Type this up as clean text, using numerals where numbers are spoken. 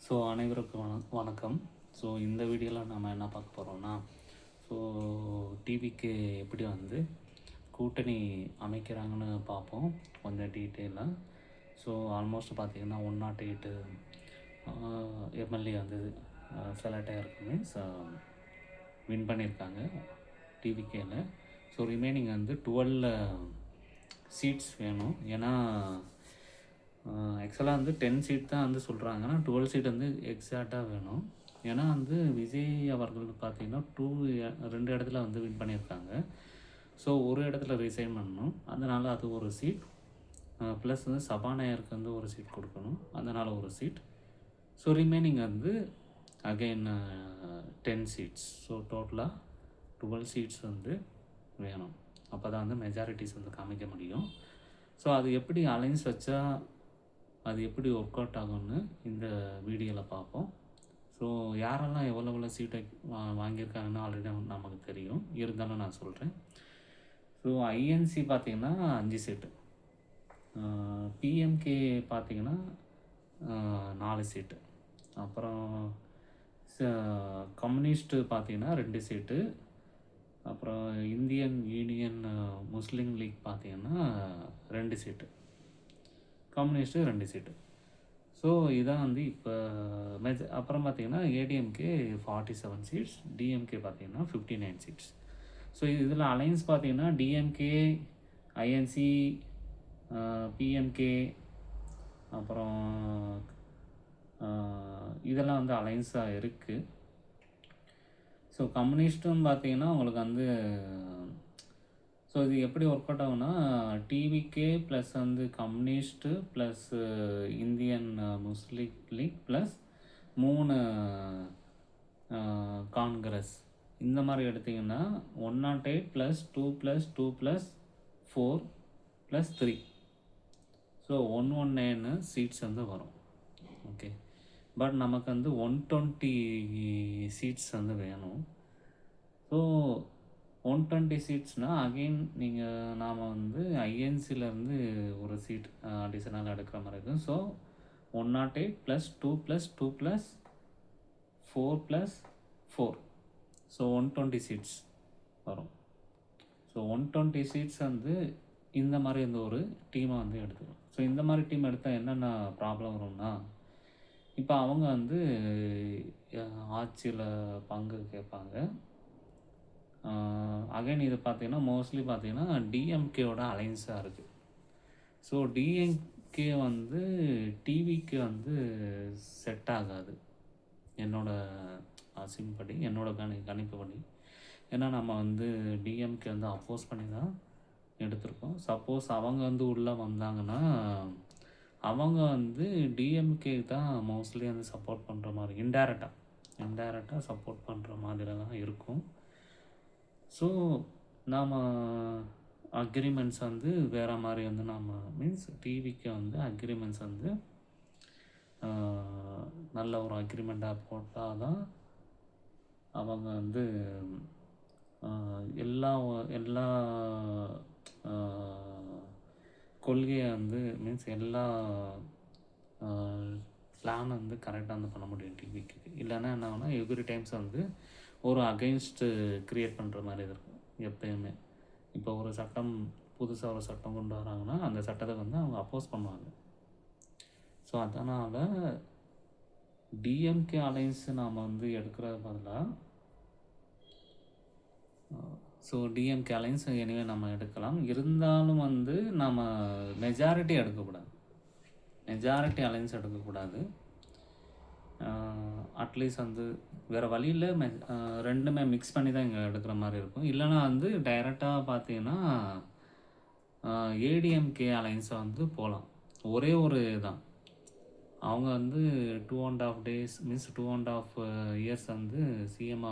So அனைவருக்கும் வணக்கம். So இந்த வீடியோவில் நம்ம என்ன பார்க்க போகிறோம்னா, ஸோ டிவிக்கு எப்படி கூட்டணி அமைக்கிறாங்கன்னு பார்ப்போம் கொஞ்சம் டீட்டெயிலாக. ஸோ ஆல்மோஸ்ட் பார்த்திங்கன்னா 108 எம்எல்ஏ செலக்ட் ஆகிருக்கு, மீன்ஸ் வின் பண்ணியிருக்காங்க டிவிகேல. ஸோ ரிமைனிங் 12 சீட்ஸ் வேணும். ஏன்னா ஆக்சுவலாக 10 சீட் தான் சொல்கிறாங்கன்னா 12 சீட் எக்ஸாக்டாக வேணும். ஏன்னா விஜய் அவர்கள் பார்த்திங்கன்னா 2 இடத்துல வின் பண்ணியிருக்காங்க. ஸோ ஒரு இடத்துல ரிசைன் பண்ணணும், அதனால் அது ஒரு சீட். ப்ளஸ் சபாநாயகருக்கு ஒரு சீட் கொடுக்கணும், அதனால் ஒரு seat. So remaining again 10 seats. So டோட்டலாக 12 சீட்ஸ் வேணும். அப்போ தான் மெஜாரிட்டிஸ் காமிக்க முடியும். ஸோ அது எப்படி அலைன்ஸ் வச்சா அது எப்படி ஒர்க் அவுட் ஆகும்னு இந்த வீடியோவில் பார்ப்போம். ஸோ யாரெல்லாம் எவ்வளோ சீட்டை வாங்கியிருக்காங்கன்னு ஆல்ரெடி நமக்கு தெரியும், இருந்தாலும் நான் சொல்கிறேன். ஸோ ஐஎன்சி பார்த்திங்கன்னா 5 சீட்டு, பிஎம்கே பார்த்திங்கன்னா 4 சீட்டு, அப்புறம் கம்யூனிஸ்ட்டு பார்த்திங்கன்னா 2 சீட்டு, அப்புறம் இந்தியன் யூனியன் முஸ்லீம் லீக் பார்த்திங்கன்னா 2 சீட்டு, கம்யூனிஸ்ட்டு 2 சீட்டு. ஸோ இதான் இப்போ அப்புறம் பார்த்திங்கன்னா ஏடிஎம்கே 47 சீட்ஸ், டிஎம்கே பார்த்திங்கன்னா 59 சீட்ஸ். ஸோ இதில் அலைன்ஸ் பார்த்திங்கன்னா டிஎம்கே, ஐஎன்சி, பிஎம்கே, அப்புறம் இதெல்லாம் அலைன்ஸாக இருக்குது. ஸோ கம்யூனிஸ்ட்டும் பார்த்திங்கன்னா உங்களுக்கு ஸோ இது எப்படி ஒர்க் அவுட் ஆகுனா, TVK plus communist plus Indian Muslim League plus 3 Congress, இந்த மாதிரி எடுத்திங்கன்னா 108 plus 2 plus 2 plus 4 plus 3. So 119 seats வரும். ஓகே, பட் நமக்கு 120 சீட்ஸ் வேணும். ஸோ 120 சீட்ஸ்னால் அகெயின் நாம் ஐஎன்சிலேருந்து ஒரு சீட் அடிஷனல் எடுக்கிற மாதிரி இருக்கும். So 108 plus 2 plus 2 plus 4 plus 4, so 120 seats வரும். ஸோ 120 சீட்ஸ் இந்த மாதிரி ஒரு டீமை எடுத்துக்கலாம். ஸோ இந்த மாதிரி டீம் எடுத்தால் என்னென்ன ப்ராப்ளம் வரும்னா, இப்போ அவங்க ஆட்சியில் பங்கு கேட்பாங்க. அகைன் இது பார்த்திங்கன்னா மோஸ்ட்லி பார்த்திங்கன்னா டிஎம்கேவோட அலைன்ஸாக இருக்குது. ஸோ டிஎம்கே டிவிக்கு செட் ஆகாது, என்னோடய அசிம்படி, என்னோடய கணிப்புப்படி. ஏன்னா நம்ம டிஎம்கே அப்போஸ் பண்ணி தான் எடுத்திருக்கோம். சப்போஸ் அவங்க உள்ளே வந்தாங்கன்னா அவங்க டிஎம்கே தான் மோஸ்ட்லி சப்போர்ட் பண்ணுற மாதிரி, இன்டைரக்டாக சப்போர்ட் பண்ணுற மாதிரி தான் இருக்கும். ஸோ நாம் அக்ரிமெண்ட்ஸ் வேறு மாதிரி நாம் மீன்ஸ் டிவிக்கு அக்ரிமெண்ட்ஸ் நல்ல ஒரு அக்ரிமெண்ட்டாக போட்டால் தான் அவங்க எல்லா எல்லா கொள்கையை மீன்ஸ் எல்லா பிளான் கரெக்டாக பண்ண முடியும் டிவிக்கு. இல்லைன்னா என்ன ஆகுனா எவ்ரி டைம்ஸ் ஒரு அகெயின்ஸ்ட்டு க்ரியேட் பண்ணுற மாதிரி இருக்கும் எப்பயுமே. இப்போ ஒரு சட்டம், புதுசாக ஒரு சட்டம் கொண்டு வராங்கன்னா அந்த சட்டத்தை அவங்க அப்போஸ் பண்ணுவாங்க. ஸோ அதனால் டிஎம்கே அலைன்ஸ் நாம் எடுக்கிறது பதிலாக, ஸோ டிஎம்கே அலைன்ஸ் எனிவே நம்ம எடுக்கலாம். இருந்தாலும் நம்ம மெஜாரிட்டி எடுக்கக்கூடாது, மெஜாரிட்டி அலைன்ஸ் எடுக்கக்கூடாது. அட்லீஸ்ட் வேறு வழியில் ரெண்டுமே மிக்ஸ் பண்ணி தான் இங்கே எடுக்கிற மாதிரி இருக்கும். இல்லைனா டைரெக்டாக பார்த்தீங்கன்னா ஏடிஎம்கே அலைன்ஸை போகலாம். ஒரே ஒரு தான், அவங்க 2.5 days மீன்ஸ் 2.5 years சிஎம்